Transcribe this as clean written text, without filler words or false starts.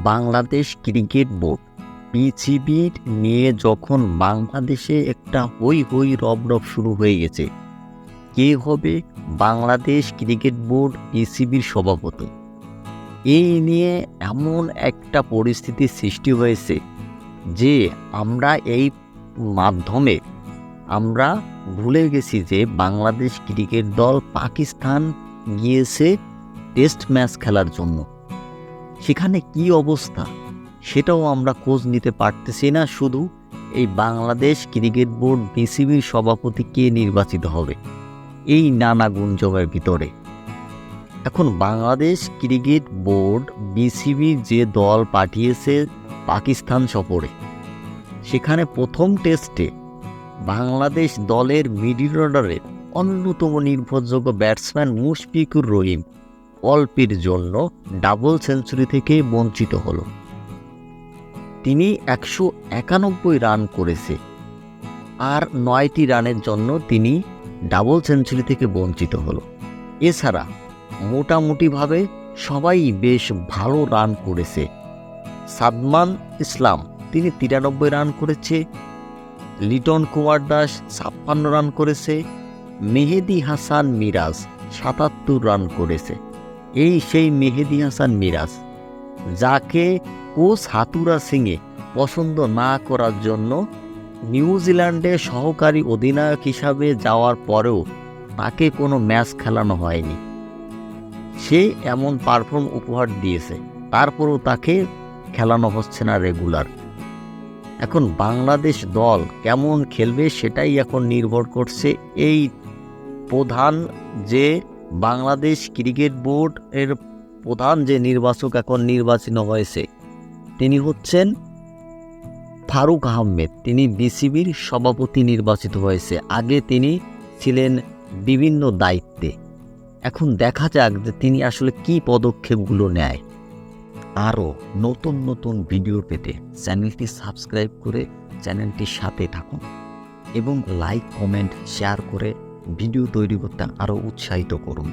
Bangladesh cricket board বিসিবির নিয়ে যখন বাংলাদেশে একটা হই হই রব শুরু হয়ে গেছে, কে হবে বাংলাদেশ ক্রিকেট বোর্ড বিসিবির সভাপতি, এই নিয়ে এমন একটা পরিস্থিতির সৃষ্টি হয়েছে যে আমরা এই মাধ্যমে আমরা ভুলে গেছি যে বাংলাদেশ ক্রিকেট দল পাকিস্তান গিয়েছে টেস্ট ম্যাচ খেলার জন্য। সেখানে কি অবস্থা সেটাও আমরা খোঁজ নিতে পারতেছি না। শুধু এই বাংলাদেশ ক্রিকেট বোর্ড বিসিবির সভাপতি কে নির্বাচিত হবে, এই নানা গুঞ্জনের ভিতরে এখন বাংলাদেশ ক্রিকেট বোর্ড বিসিবি যে দল পাঠিয়েছে পাকিস্তান সফরে, সেখানে প্রথম টেস্টে বাংলাদেশ দলের মিডল অর্ডারের অন্যতম নির্ভরযোগ্য ব্যাটসম্যান মুশফিকুর রহিম অল্পের জন্য ডাবল সেঞ্চুরি থেকে বঞ্চিত হলো। তিনি 191 রান করেছে, আর 9টি রানের জন্য তিনি ডাবল সেঞ্চুরি থেকে বঞ্চিত হলো। এছাড়া মোটামুটিভাবে সবাই বেশ ভালো রান করেছে। সাদমান ইসলাম তিনি 93 রান করেছে, লিটন কুমার দাস 56 রান করেছে, মেহেদি হাসান মিরাজ 77 রান করেছে। এই সেই মেহেদি হাসান মিরাজ যাকে কোচ হাতুরা সিংয়ে পছন্দ না করার জন্য নিউজিল্যান্ডে সহকারী অধিনায়ক হিসাবে যাওয়ার পরেও তাকে কোনো ম্যাচ খেলানো হয়নি। সে এমন পারফর্ম উপহার দিয়েছে, তারপরও তাকে খেলানো হচ্ছে না রেগুলার। এখন বাংলাদেশ দল কেমন খেলবে সেটাই এখন নির্ভর করছে এই প্রধান যে বাংলাদেশ ক্রিকেট বোর্ড এর প্রধান যে নির্বাচক এখন নির্বাচিত হয়েছে, তিনি হচ্ছেন ফারুক আহমেদ। তিনি বিসিবির সভাপতি নির্বাচিত হয়েছে। আগে তিনি ছিলেন বিভিন্ন দায়িত্বে। এখন দেখা যাক যে তিনি আসলে কি পদক্ষেপগুলো নেয়। আরও নতুন নতুন ভিডিও পেতে চ্যানেলটি সাবস্ক্রাইব করে চ্যানেলটির সাথে থাকুন এবং লাইক, কমেন্ট, শেয়ার করে ভিডিও তৈরি করতে আরও উৎসাহিত করুন।